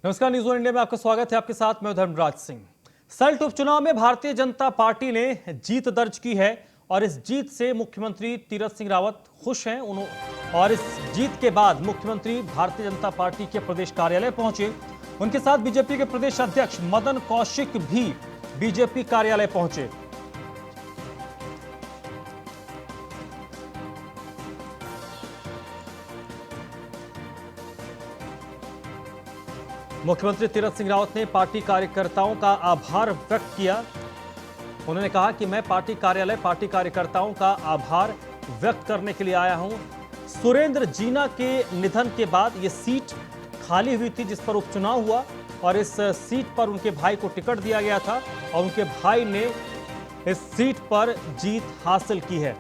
नमस्कार, news one India में आपका स्वागत है। आपके साथ मैं धर्मराज सिंह। सल्ट उपचुनाव में भारतीय जनता पार्टी ने जीत दर्ज की है और इस जीत से मुख्यमंत्री तीरथ सिंह रावत खुश हैं। और इस जीत के बाद मुख्यमंत्री भारतीय जनता पार्टी के प्रदेश कार्यालय पहुंचे। उनके साथ बीजेपी के प्रदेश अध्यक्ष मदन कौशिक भी बीजेपी कार्यालय पहुंचे। मुख्यमंत्री तीरथ सिंह रावत ने पार्टी कार्यकर्ताओं का आभार व्यक्त किया। उन्होंने कहा कि मैं पार्टी कार्यालय पार्टी कार्यकर्ताओं का आभार व्यक्त करने के लिए आया हूं। सुरेंद्र जीना के निधन के बाद यह सीट खाली हुई थी जिस पर उपचुनाव हुआ और इस सीट पर उनके भाई को टिकट दिया गया था और उनके भाई ने इस सीट पर जीत हासिल की है।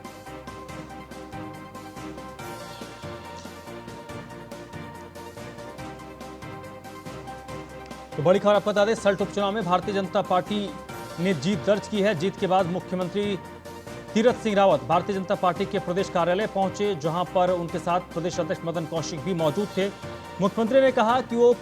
तो बड़ी खबर आपको बता दें, सल्ट उपचुनाव में भारतीय जनता पार्टी ने जीत दर्ज की है। जीत के बाद मुख्यमंत्री तीरथ सिंह रावत भारतीय जनता पार्टी के प्रदेश कार्यालय पहुंचे, जहां पर उनके साथ प्रदेश अध्यक्ष मदन कौशिक भी मौजूद थे। मुख्यमंत्री ने कहा कि वो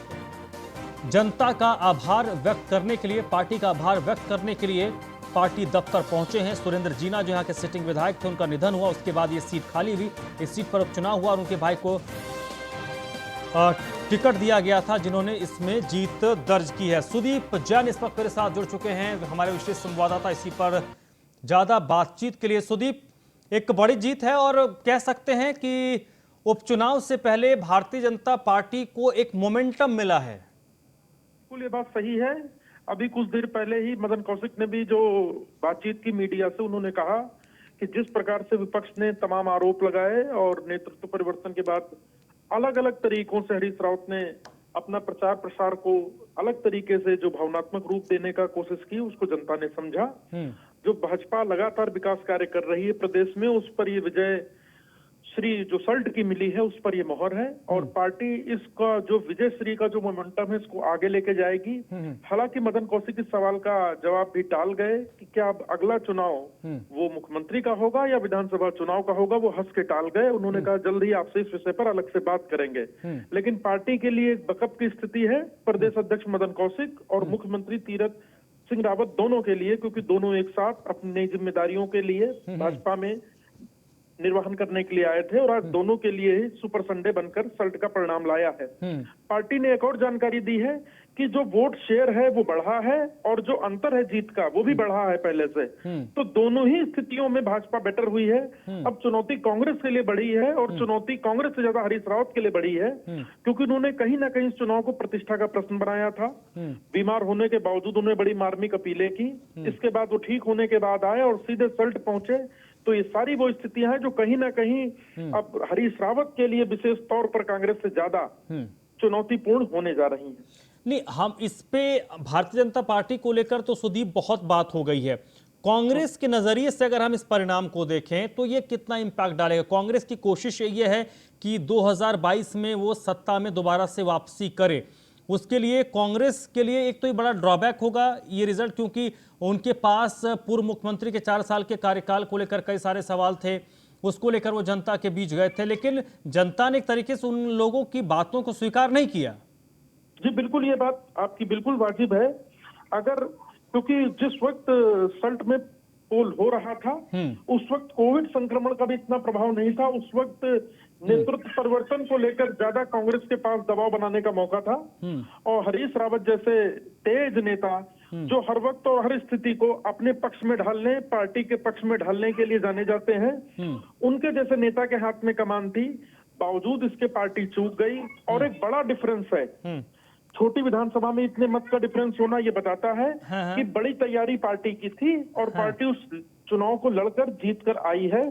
जनता का आभार व्यक्त करने के लिए, पार्टी का आभार व्यक्त करने के लिए पार्टी दफ्तर पहुंचे हैं। सुरेंद्र जीना जो यहाँ के सिटिंग विधायक थे, उनका निधन हुआ, उसके बाद ये सीट खाली हुई। इस सीट पर उपचुनाव हुआ और उनके भाई को टिकट दिया गया था, जिन्होंने इसमें जीत दर्ज की है। सुदीप जैन इस वक्त मेरे साथ जुड़ चुके हैं, हमारे विशेष संवाददाता। इसी पर ज्यादा बातचीत के लिए सुदीप, एक बड़ी जीत है और कह सकते हैं कि उपचुनाव से पहले भारतीय जनता पार्टी को एक मोमेंटम मिला है। बिल्कुल, ये बात सही है। अभी कुछ देर पहले ही मदन कौशिक ने भी जो बातचीत की मीडिया से, उन्होंने कहा कि जिस प्रकार से विपक्ष ने तमाम आरोप लगाए और नेतृत्व परिवर्तन के बाद अलग अलग तरीकों से हरीश रावत ने अपना प्रचार प्रसार को अलग तरीके से जो भावनात्मक रूप देने का कोशिश की, उसको जनता ने समझा। जो भाजपा लगातार विकास कार्य कर रही है प्रदेश में, उस पर ये विजय श्री जो सल्ट की मिली है, उस पर ये मोहर है और पार्टी इसका जो विजय श्री का जो मोमेंटम है, इसको आगे लेके जाएगी। हालांकि मदन कौशिक इस सवाल का जवाब भी टाल गए कि क्या अब अगला चुनाव वो मुख्यमंत्री का होगा या विधानसभा चुनाव का होगा, वो हंस के टाल गए। उन्होंने कहा जल्द ही आपसे इस विषय पर अलग से बात करेंगे। लेकिन पार्टी के लिए एक बकअप की स्थिति है प्रदेश अध्यक्ष मदन कौशिक और मुख्यमंत्री तीरथ सिंह रावत दोनों के लिए, क्योंकि दोनों एक साथ अपनी नई जिम्मेदारियों के लिए भाजपा में निर्वहन करने के लिए आए थे और आज दोनों के लिए ही सुपर संडे बनकर सल्ट का परिणाम लाया है। पार्टी ने एक और जानकारी दी है कि जो वोट शेयर है वो बढ़ा है और जो अंतर है जीत का, वो भी बढ़ा है पहले से। तो दोनों ही स्थितियों में भाजपा बेटर हुई है। अब चुनौती कांग्रेस के लिए बढ़ी है और चुनौती कांग्रेस से ज्यादा हरीश रावत के लिए बढ़ी है, क्योंकि उन्होंने कहीं ना कहीं इस चुनाव को प्रतिष्ठा का प्रश्न बनाया था। बीमार होने के बावजूद उन्होंने बड़ी मार्मिक अपीलें की। इसके बाद वो ठीक होने के बाद आए और सीधे सल्ट पहुंचे। तो ये सारी वो स्थितियां हैं जो कहीं ना कहीं अब हरीश रावत के लिए विशेष तौर पर कांग्रेस से ज्यादा चुनौतीपूर्ण होने जा रही हैं। नहीं, हम इस पे भारतीय जनता पार्टी को लेकर तो सुदीप बहुत बात हो गई है। कांग्रेस के नजरिए से अगर हम इस परिणाम को देखें तो ये कितना इम्पैक्ट डालेगा? कांग्रेस की कोशिश ये है कि 2022 में वो सत्ता में दोबारा से वापसी करे। उसके लिए कांग्रेस के लिए एक तो ये बड़ा ड्रॉबैक होगा ये रिजल्ट, क्योंकि उनके पास पूर्व मुख्यमंत्री के 4 साल के कार्यकाल को लेकर कई सारे सवाल थे। उसको लेकर वो जनता के बीच गए थे, लेकिन जनता ने एक तरीके से उन लोगों की बातों को स्वीकार नहीं किया। जी बिल्कुल, ये बात आपकी बिल्कुल वाजिब है। अगर क्योंकि जिस वक्त सल्ट में पोल हो रहा था, उस वक्त कोविड संक्रमण का भी इतना प्रभाव नहीं था। उस वक्त नेतृत्व परिवर्तन को लेकर ज्यादा कांग्रेस के पास दबाव बनाने का मौका था और हरीश रावत जैसे तेज नेता जो हर वक्त और हर स्थिति को अपने पक्ष में ढालने, पार्टी के पक्ष में ढालने के लिए जाने जाते हैं, उनके जैसे नेता के हाथ में कमान थी। बावजूद इसके पार्टी चूक गई और एक बड़ा डिफरेंस है। छोटी विधानसभा में इतने मत का डिफरेंस होना ये बताता है कि बड़ी तैयारी पार्टी की थी और पार्टी उस चुनाव को लड़कर जीत कर आई है।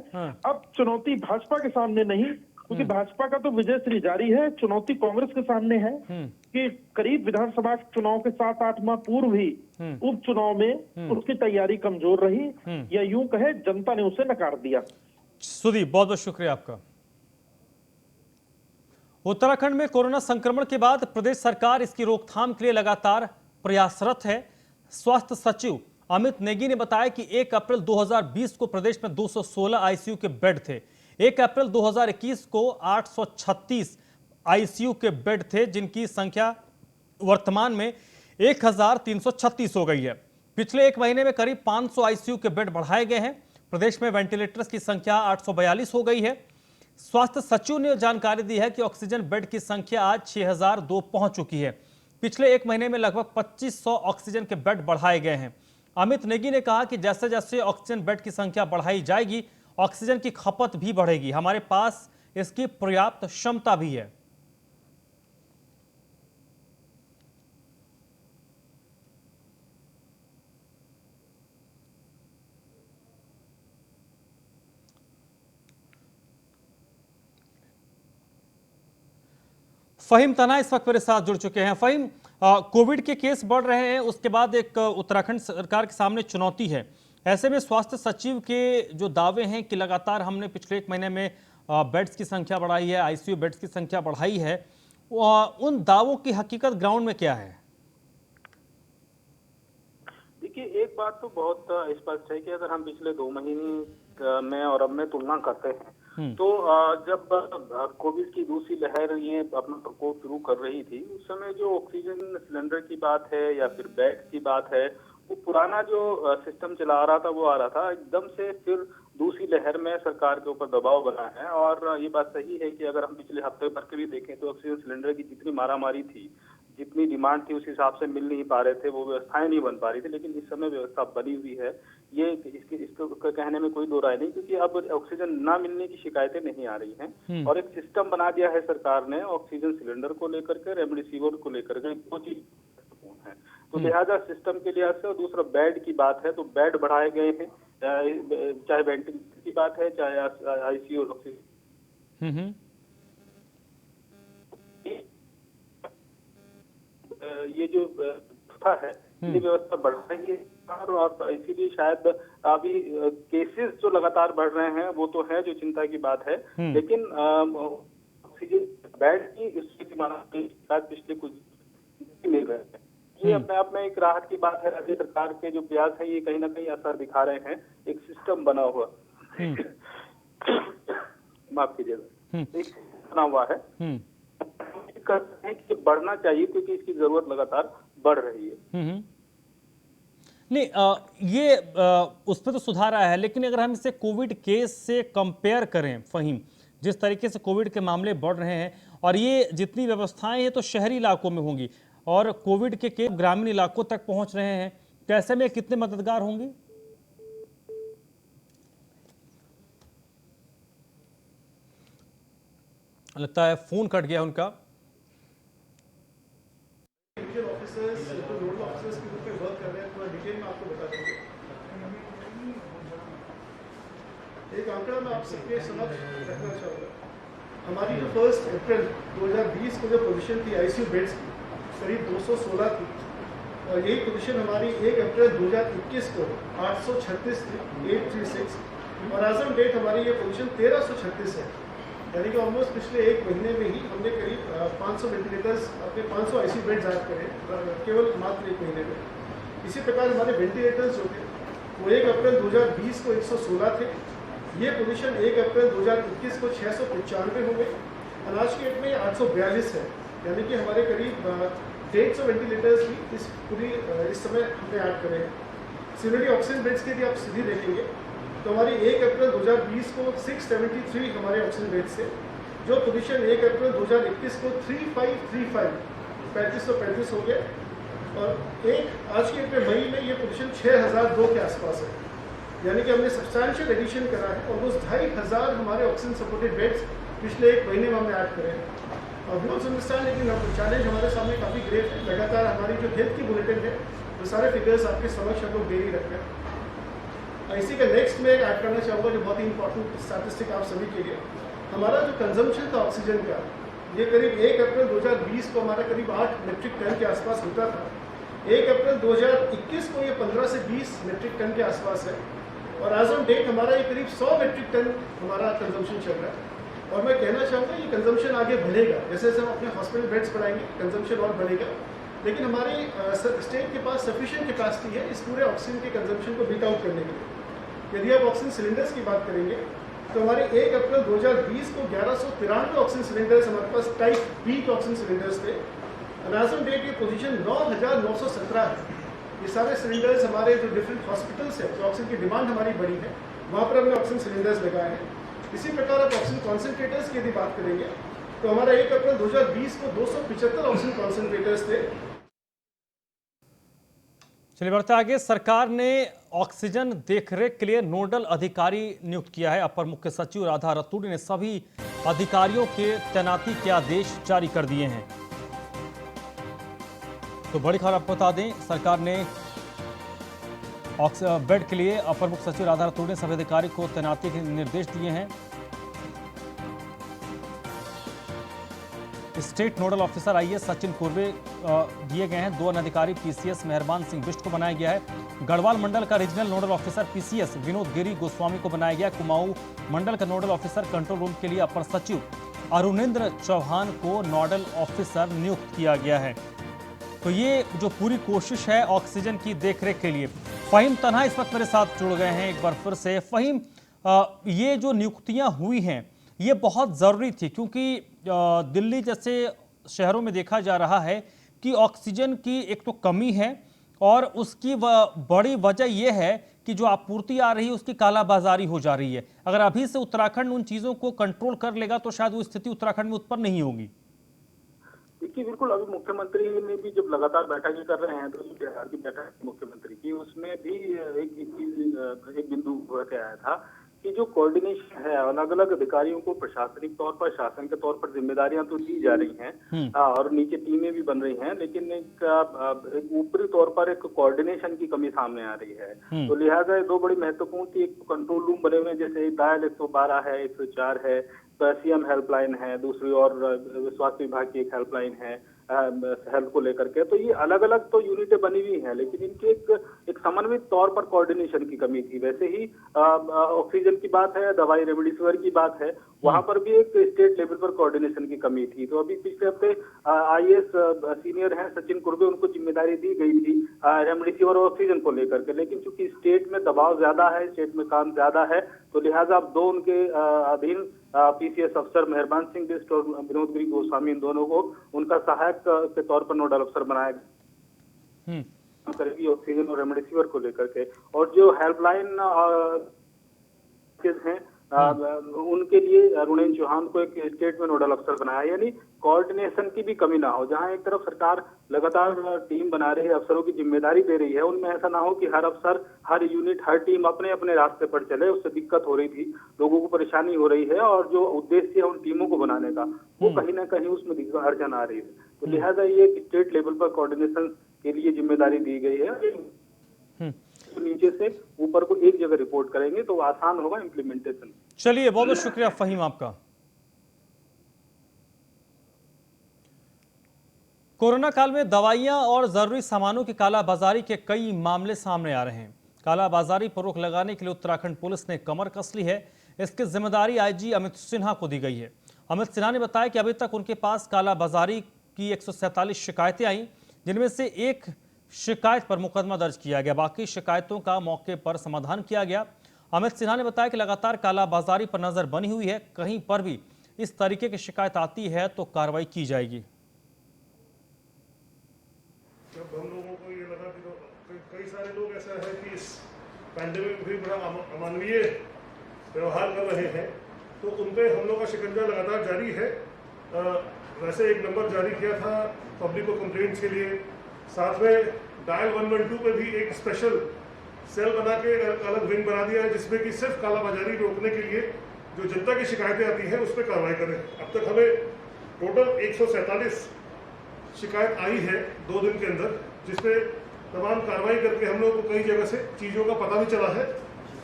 अब चुनौती भाजपा के सामने नहीं, क्योंकि भाजपा का तो विजय श्री जारी है। चुनौती कांग्रेस के सामने है कि करीब विधानसभा चुनाव के 7-8 माह पूर्व ही उपचुनाव में उसकी तैयारी कमजोर रही, या यूं कहे जनता ने उसे नकार दिया। सुदीप, बहुत बहुत शुक्रिया आपका। उत्तराखंड में कोरोना संक्रमण के बाद प्रदेश सरकार इसकी रोकथाम के लिए लगातार प्रयासरत है। स्वास्थ्य सचिव अमित नेगी ने बताया कि 1 अप्रैल 2020 को प्रदेश में 216 आईसीयू के बेड थे। 1 अप्रैल 2021 को 836 आईसीयू के बेड थे, जिनकी संख्या वर्तमान में 1336 हो गई है। पिछले एक महीने में करीब 500 आईसीयू के बेड बढ़ाए गए हैं। प्रदेश में वेंटिलेटर्स की संख्या 842 हो गई है। स्वास्थ्य सचिव ने जानकारी दी है कि ऑक्सीजन बेड की संख्या आज 6002 पहुंच चुकी है। पिछले एक महीने में लगभग 2500 ऑक्सीजन के बेड बढ़ाए गए हैं। अमित नेगी ने कहा कि जैसे जैसे ऑक्सीजन बेड की संख्या बढ़ाई जाएगी, ऑक्सीजन की खपत भी बढ़ेगी। हमारे पास इसकी पर्याप्त क्षमता भी है। फहीम तना इस वक्त मेरे साथ जुड़ चुके हैं। फहीम, कोविड के केस बढ़ रहे हैं, उसके बाद एक उत्तराखंड सरकार के सामने चुनौती है। ऐसे में स्वास्थ्य सचिव के जो दावे हैं कि लगातार हमने पिछले एक महीने में बेड्स की संख्या बढ़ाई है, आईसीयू बेड्स की संख्या बढ़ाई है, उन दावों की हकीकत ग्राउंड में क्या है? देखिए, एक बात तो बहुत स्पष्ट है कि अगर हम पिछले 2 महीने में और अब में तुलना करते हैं तो जब कोविड की दूसरी लहर ये अपना प्रकोप शुरू कर रही थी, उस समय जो ऑक्सीजन सिलेंडर की बात है या फिर बेड की बात है, वो पुराना जो सिस्टम चला रहा था वो आ रहा था। एकदम से फिर दूसरी लहर में सरकार के ऊपर दबाव बना है। और ये बात सही है कि अगर हम पिछले हफ्ते भर के भी देखें तो ऑक्सीजन सिलेंडर की जितनी मारामारी थी, जितनी डिमांड थी, उस हिसाब से मिल नहीं पा रहे थे, वो व्यवस्थाएं नहीं बन पा रही थी। लेकिन इस समय व्यवस्था बनी हुई है, ये इसको कहने में कोई दो राय नहीं, क्योंकि अब ऑक्सीजन ना मिलने की शिकायतें नहीं आ रही हैं। और एक सिस्टम बना दिया है सरकार ने ऑक्सीजन सिलेंडर को लेकर के, रेमडेसिविर को लेकर के, दो चीज है। तो लिहाजा सिस्टम के लिहाज से, और दूसरा बेड की बात है तो बेड बढ़ाए गए हैं, चाहे वेंटिलेटर की बात है, चाहे आईसीयू ऑक्सीजन। ये जो व्यवस्था है, ये व्यवस्था बढ़ रही है और इसीलिए शायद अभी केसेस जो लगातार बढ़ रहे हैं वो तो है जो चिंता की बात है। लेकिन ऑक्सीजन बेड की स्थिति शायद पिछले कुछ मिल रहे हैं, ये अपने आप में एक राहत की बात है। राज्य सरकार के जो प्रयास है ये कहीं ना कहीं असर दिखा रहे हैं। एक सिस्टम बना हुआ माफ कीजिएगा, एक बना हुआ है, करते हैं कि बढ़ना चाहिए क्योंकि इसकी जरूरत लगातार बढ़ रही है। नहीं, ये उस पर तो सुधार आया है, लेकिन अगर हम इसे कोविड केस से कंपेयर करें फहीम, जिस तरीके से कोविड के मामले बढ़ रहे हैं और ये जितनी व्यवस्थाएं हैं तो शहरी इलाकों में होंगी और कोविड के केस ग्रामीण इलाकों तक पहुंच रहे हैं, तो ऐसे में कितने मददगार होंगे? लगता है फोन कट गया उनका। ऑफिसर्स जो नोडल ऑफिसर्स के रूप में वर्क कर रहे हैं, थोड़ा डिटेल में आपको बता देंगे। एक आंकड़ा मैं आप सबके समक्ष रखना चाहूँगा। हमारी जो 1 अप्रैल 2020 को जो पोजीशन थी आईसीयू बेड्स की, करीब 216 थी, और यही पोजीशन हमारी 1 अप्रैल 2021 को 836 थी, 836, और आज ऑन डेट हमारी ये पोजीशन 1336 है। यानी कि ऑलमोस्ट पिछले एक महीने में ही हमने करीब 500 वेंटिलेटर्स, अपने 500 आईसीयू बेड्स ऐड करे, केवल मात्र एक महीने में। इसी प्रकार हमारे वेंटिलेटर्स जो थे वो 1 अप्रैल 2020 को 116 थे, ये पोजीशन 1 अप्रैल 2021 को 695 हो गई, और आज की डेट में 842 है। यानी कि हमारे करीब 150 वेंटिलेटर्स भी इस समय हमने ऐड करे हैं। सिमिलरली ऑक्सीजन बेड्स के लिए आप सीधी देखेंगे तो हमारी 1 अप्रैल 2020 को 673 हमारे ऑक्सीजन बेड्स थे, जो पोजीशन 1 अप्रैल 2021 को 3535 3535 हो गया, और आज के डेट में मई में ये पोजीशन 6002 के आसपास है। यानी कि हमने सब्सटैंशियल एडिशन करा है, ऑलमोस्ट 2500 हमारे ऑक्सीजन सपोर्टेड बेड्स पिछले एक महीने में हमने ऐड करे हैं। और वी ऑल्सो अंडरस्टैंड, लेकिन चैलेंज हमारे सामने काफ़ी ग्रेट है। लगातार हमारी जो हेल्थ की बुलेटिन है वो सारे फिगर्स आपके समक्ष हम लोग दे ही रखते हैं। इसी का नेक्स्ट में ऐड करना चाहूँगा जो बहुत ही इंपॉर्टेंट स्टैटिस्टिक आप सभी के लिए, हमारा जो कंजम्पशन था ऑक्सीजन का, ये करीब 1 अप्रैल 2020 को हमारा करीब 8 मेट्रिक टन के आसपास होता था। 1 अप्रैल 2021 को ये 15 से 20 मेट्रिक टन के आसपास है, और आज ऑन डेट हमारा ये करीब 100 मेट्रिक टन हमारा कंजम्पशन चल रहा है। और मैं कहना चाहूँगा ये कंजम्पशन आगे बढ़ेगा, जैसे जैसे हम अपने हॉस्पिटल बेड्स बढ़ाएंगे कंजम्पशन और बढ़ेगा। लेकिन हमारी स्टेट के पास सफिशिएंट कैपेसिटी है इस पूरे ऑक्सीजन के कंजम्पशन को बीट आउट करने के लिए। यदि आप ऑक्सीजन सिलेंडर्स की बात करेंगे तो हमारे 1 अप्रैल 2020 को 1193 ऑक्सीजन सिलेंडर्स हमारे पास टाइप बी के ऑक्सीजन सिलेंडर्स थे, अनाउंसमेंट डेट की पोजीशन 9,917 है। ये सारे सिलेंडर्स हमारे जो डिफरेंट हॉस्पिटल्स है, जो ऑक्सीजन की डिमांड हमारी बड़ी है, वहाँ पर हमने ऑक्सीजन सिलेंडर्स लगाए हैं। इसी प्रकार आप ऑक्सीजन कॉन्सेंट्रेटर्स की यदि बात करेंगे तो हमारा 1 अप्रैल 2020 को 275 ऑक्सीजन कॉन्सेंट्रेटर्स थे। चलिए बढ़ते आगे। सरकार ने ऑक्सीजन देखरेख के लिए नोडल अधिकारी नियुक्त किया है। अपर मुख्य सचिव राधा रतूड़ी ने सभी अधिकारियों के तैनाती के आदेश जारी कर दिए हैं। तो बड़ी खबर आपको बता दें, सरकार ने बेड के लिए अपर मुख्य सचिव राधा रतूड़ी ने सभी अधिकारी को तैनाती के निर्देश दिए हैं। State nodal officer IAS Sachin Kurve दिए गए हैं। 2 अन्य अधिकारी पीसीएस मेहरबान सिंह बिष्ट को बनाया गया है। गढ़वाल मंडल का regional nodal officer PCS Vinod Giri Goswami को बनाया गया। कुमाऊं मंडल का नोडल ऑफिसर कंट्रोल रूम के लिए अपर सचिव अरुणेंद्र चौहान को नोडल ऑफिसर नियुक्त किया गया है। तो ये जो पूरी कोशिश है ऑक्सीजन की देखरेख के लिए। फहीम तन्हा इस वक्त मेरे साथ जुड़ गए हैं एक बार फिर से। फहीम, ये जो नियुक्तियां हुई हैं ये बहुत ज़रूरी थी, क्योंकि दिल्ली जैसे शहरों में देखा जा रहा है कि ऑक्सीजन की एक तो कमी है और उसकी बड़ी वजह यह है कि जो आपूर्ति आ रही है उसकी कालाबाजारी हो जा रही है। अगर अभी से उत्तराखंड उन चीज़ों को कंट्रोल कर लेगा तो शायद वो स्थिति उत्तराखंड में उत्पन्न नहीं होगी। देखिए, बिल्कुल अभी मुख्यमंत्री ने भी जब लगातार बैठकें कर रहे हैं तो बिहार की बैठक मुख्यमंत्री की, उसमें भी एक बिंदु उभर के आया था कि जो कोऑर्डिनेशन है अलग अलग अधिकारियों को प्रशासनिक तौर पर, शासन के तौर पर जिम्मेदारियां तो दी जा रही हैं और नीचे टीमें भी बन रही हैं, लेकिन एक ऊपरी तौर पर एक कोऑर्डिनेशन की कमी सामने आ रही है। तो लिहाजा ये 2 बड़ी महत्वपूर्ण थी। एक कंट्रोल रूम बने हुए जैसे डायल 112 है, 104 है, तो सीएम हेल्पलाइन है, दूसरी और स्वास्थ्य विभाग की एक हेल्पलाइन है हेल्थ को लेकर के। तो ये अलग अलग तो यूनिटें बनी हुई हैं, लेकिन इनके एक समन्वित तौर पर कोऑर्डिनेशन की कमी थी। वैसे ही ऑक्सीजन की बात है, दवाई रेमडेसिविर की बात है, वहां पर भी एक स्टेट लेवल पर कोऑर्डिनेशन की कमी थी। तो अभी पिछले हफ्ते आईएएस सीनियर हैं सचिन कुर्वे, उनको जिम्मेदारी दी गई थी रेमडेसिविर और ऑक्सीजन को लेकर के, लेकिन चूंकि स्टेट में दबाव ज्यादा है, स्टेट में काम ज्यादा है, तो लिहाजा अब 2 उनके अधीन पीसीएस अफसर मेहरबान सिंह बिष्ट और विनोद गिरी गोस्वामी, इन दोनों को उनका सहायक के तौर पर नोडल अफसर बनाया करेगी ऑक्सीजन और रेमडेसिविर को लेकर के। और जो हेल्पलाइन हैं उनके लिए अरुणेंद्र चौहान को एक स्टेट में नोडल अफसर बनाया, यानी कोऑर्डिनेशन की भी कमी ना हो। जहां एक तरफ सरकार लगातार टीम बना रही है, अफसरों की जिम्मेदारी दे रही है, उनमें ऐसा ना हो कि हर अफसर, हर यूनिट, हर टीम अपने अपने रास्ते पर चले। उससे दिक्कत हो रही थी, लोगों को परेशानी हो रही है, और जो उद्देश्य है उन टीमों को बनाने का वो कहीं ना कहीं उसमें अड़चन आ रही है। तो लिहाजा ये स्टेट लेवल पर कोऑर्डिनेशन के लिए जिम्मेदारी दी गई है। तो नीचे से ऊपर को एक जगह रिपोर्ट करेंगे तो आसान होगा इम्प्लीमेंटेशन। चलिए, बहुत बहुत शुक्रिया फहीम आपका। कोरोना काल में दवाइयां और जरूरी सामानों की कालाबाजारी के कई मामले सामने आ रहे हैं। कालाबाजारी पर रोक लगाने के लिए उत्तराखंड पुलिस ने कमर कस ली है। इसकी जिम्मेदारी आईजी अमित सिन्हा को दी गई है। अमित सिन्हा ने बताया कि अभी तक उनके पास कालाबाजारी की 147 शिकायतें आई, जिनमें से एक शिकायत पर मुकदमा दर्ज किया गया। बाकी शिकायतों का मौके पर समाधान किया गया। अमित सिन्हा ने बताया कि लगातार कालाबाजारी पर नजर बनी हुई है, कहीं पर भी इस तरीके की शिकायत आती है तो कार्रवाई की जाएगी। जब हम लोगों को ये लगा कि कई सारे लोग ऐसा है कि इस पैंडेमिक भी बड़ा अमानवीय व्यवहार कर रहे हैं, तो उन पे हम लोग का शिकंजा लगातार जारी है। वैसे एक नंबर जारी किया था पब्लिक को कंप्लेंट्स के लिए, साथ में डायल 112 पे भी एक स्पेशल सेल बना के अलग विंग बना दिया है, जिसमें कि सिर्फ कालाबाजारी रोकने के लिए जो जनता की शिकायतें आती हैं उस पर कार्रवाई करें। अब तक हमें टोटल 147 शिकायत आई है 2 दिन के अंदर, जिसपे तमाम कार्रवाई करके हम लोग को कई जगह से चीज़ों का पता भी चला है।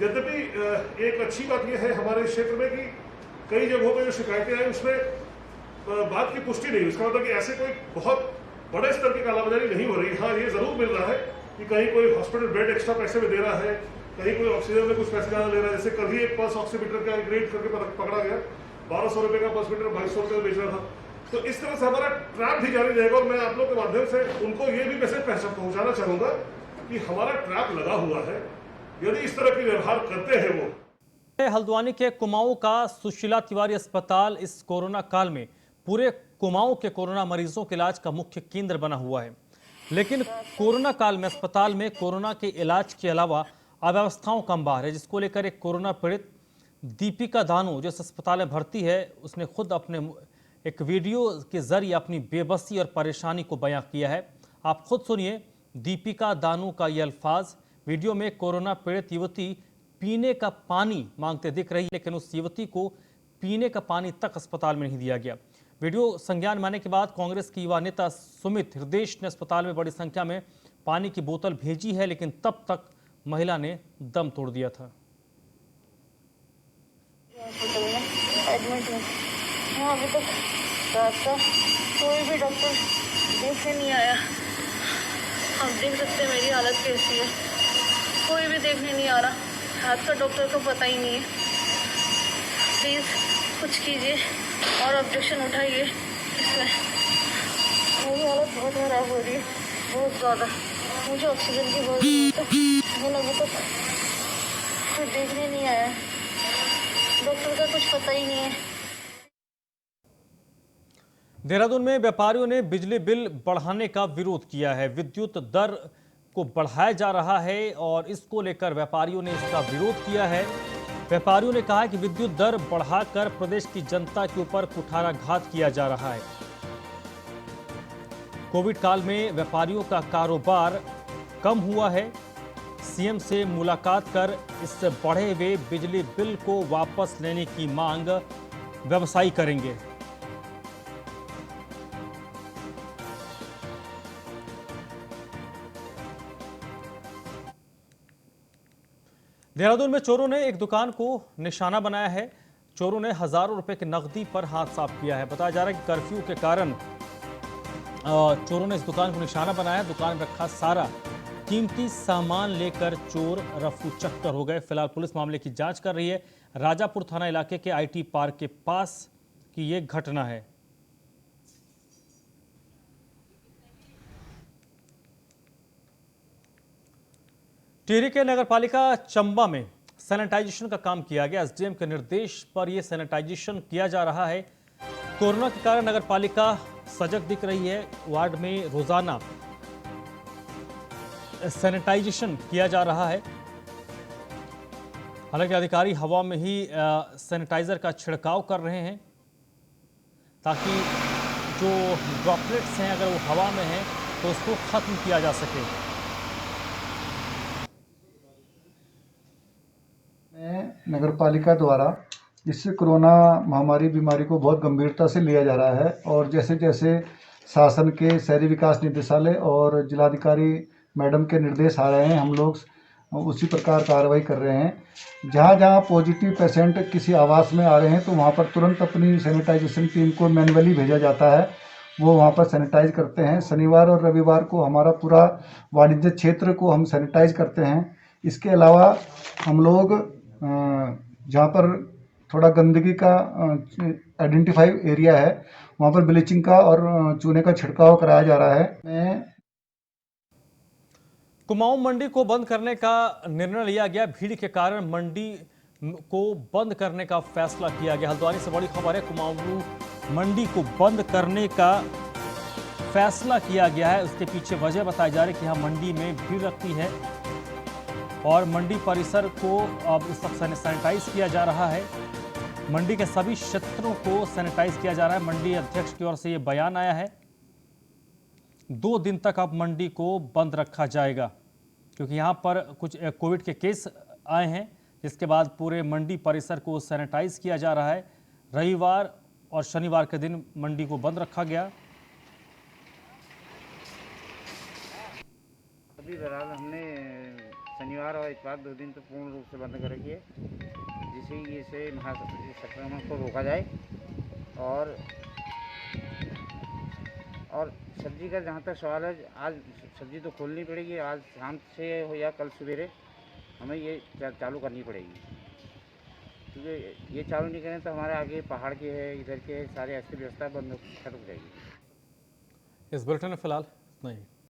यद्यपि एक अच्छी बात यह है हमारे क्षेत्र में कि कई जगहों पर जो शिकायतें आई उसमें बात की पुष्टि नहीं, उसका मतलब कि ऐसे कोई बहुत बड़े स्तर की कालाबाजारी नहीं हो रही। हाँ, ये जरूर मिल रहा है कि कहीं कोई हॉस्पिटल बेड एक्स्ट्रा पैसे में दे रहा है, कहीं कोई ऑक्सीजन में कुछ पैसे ज़्यादा ले रहा है। जैसे कल ही एक पल्स ऑक्सीमीटर का रेट करके पकड़ा गया, 1200 रुपये का पल्स मीटर 2200 रुपये बेच रहा था। तो इस तरह से हमारा ट्रैप भी जारी रहेगा, और मैं आप लोग के माध्यम से उनको ये भी मैसेज पहुंचाना चाहूंगा कि हमारा ट्रैप लगा हुआ है, यदि इस तरह के व्यवहार करते हैं वो। हल्द्वानी के कुमाऊं का सुशीला तिवारी अस्पताल इस कोरोना काल में पूरे कुमाऊं के कोरोना मरीजों के इलाज का मुख्य केंद्र बना हुआ है। लेकिन कोरोना काल में अस्पताल में कोरोना के इलाज के अलावा अव्यवस्थाओं का अंबार है, जिसको लेकर एक कोरोना पीड़ित दीपिका दानू जो इस अस्पताल में भर्ती है, उसने खुद अपने एक वीडियो के जरिए अपनी बेबसी और परेशानी को बयां किया है। आप खुद सुनिए दीपिका दानू का ये अल्फाज। वीडियो में कोरोना पीड़ित युवती पीने का पानी मांगते दिख रही है, लेकिन उस युवती को पीने का पानी तक अस्पताल में नहीं दिया गया। वीडियो संज्ञान में आने के बाद कांग्रेस की युवा नेता सुमित हृदय ने अस्पताल में बड़ी संख्या में पानी की बोतल भेजी है, लेकिन तब तक महिला ने दम तोड़ दिया था। एडमिट हूँ, अभी तक रात का कोई भी डॉक्टर देखने नहीं आया। आप देख सकते हैं मेरी हालत कैसी है, कोई भी देखने नहीं आ रहा। हाथ का डॉक्टर को पता ही नहीं है। प्लीज़ कुछ कीजिए और ऑब्जेक्शन उठाइए इसमें। मेरी हालत बहुत खराब हो रही है, बहुत ज़्यादा। मुझे ऑक्सीजन की बहुत ज़रूरत है, लेकिन अभी तक कोई देखने नहीं आया। डॉक्टर का कुछ पता ही नहीं है। देहरादून में व्यापारियों ने बिजली बिल बढ़ाने का विरोध किया है। विद्युत दर को बढ़ाया जा रहा है और इसको लेकर व्यापारियों ने इसका विरोध किया है। व्यापारियों ने कहा है कि विद्युत दर बढ़ाकर प्रदेश की जनता के ऊपर कुठाराघात किया जा रहा है। कोविड काल में व्यापारियों का कारोबार कम हुआ है। सीएम से मुलाकात कर इस बढ़े हुए बिजली बिल को वापस लेने की मांग व्यवसायी करेंगे। देहरादून में चोरों ने एक दुकान को निशाना बनाया है। चोरों ने हजारों रुपए की नकदी पर हाथ साफ किया है। बताया जा रहा है कि कर्फ्यू के कारण चोरों ने इस दुकान को निशाना बनाया। दुकान में रखा सारा कीमती सामान लेकर चोर रफू चक्कर हो गए। फिलहाल पुलिस मामले की जांच कर रही है। राजापुर थाना इलाके के आईटी पार्क के पास की ये घटना है। टिहरी के नगरपालिका चंबा में सैनिटाइजेशन का काम किया गया। एसडीएम के निर्देश पर यह सैनिटाइजेशन किया जा रहा है। कोरोना के कारण नगरपालिका सजग दिख रही है। वार्ड में रोजाना सैनिटाइजेशन किया जा रहा है। हालांकि अधिकारी हवा में ही सैनिटाइजर का छिड़काव कर रहे हैं ताकि जो ड्रॉपलेट्स हैं अगर वो हवा में हैं तो उसको खत्म किया जा सके। नगरपालिका द्वारा इससे कोरोना महामारी बीमारी को बहुत गंभीरता से लिया जा रहा है और जैसे जैसे शासन के शहरी विकास निदेशालय और जिलाधिकारी मैडम के निर्देश आ रहे हैं, हम लोग उसी प्रकार कार्रवाई कर रहे हैं। जहाँ जहाँ पॉजिटिव पेशेंट किसी आवास में आ रहे हैं तो वहाँ पर तुरंत अपनी सैनिटाइजेशन टीम को मैनुअली भेजा जाता है, वो वहाँ पर सैनिटाइज करते हैं। शनिवार और रविवार को हमारा पूरा वाणिज्य क्षेत्र को हम सैनिटाइज करते हैं। इसके अलावा हम लोग जहाँ पर थोड़ा गंदगी का आइडेंटिफाई एरिया है वहाँ पर ब्लीचिंग का और चूने का छिड़काव कराया जा रहा है। कुमाऊं मंडी को बंद करने का निर्णय लिया गया। भीड़ के कारण मंडी को बंद करने का फैसला किया गया। हल्द्वानी से बड़ी खबर है, कुमाऊं मंडी को बंद करने का फैसला किया गया है। उसके पीछे वजह बताई जा रही है कि यहाँ मंडी में भीड़ लगती है और मंडी परिसर को अब इस वक्त सैनिटाइज किया जा रहा है। मंडी के सभी क्षेत्रों को सैनिटाइज किया जा रहा है। मंडी अध्यक्ष की ओर से ये बयान आया है, 2 दिन तक अब मंडी को बंद रखा जाएगा क्योंकि यहाँ पर कुछ कोविड के केस आए हैं, जिसके बाद पूरे मंडी परिसर को सैनिटाइज किया जा रहा है। रविवार और शनिवार के दिन मंडी को बंद रखा गया। अभी बहरहाल हमने शनिवार और इतवार 2 दिन तो पूर्ण रूप से बंद कर रखी है, जिससे इसे संक्रमण को रोका जाए। और सब्जी का जहाँ तक सवाल है, आज सब्जी तो खोलनी पड़ेगी। आज शाम से हो या कल सवेरे हमें ये चालू करनी पड़ेगी, क्योंकि ये चालू नहीं करें तो हमारे आगे पहाड़ के है, इधर के सारे ऐसी व्यवस्था बंद रुक जाएगी। इस बुलेटिन में फिलहाल नहीं।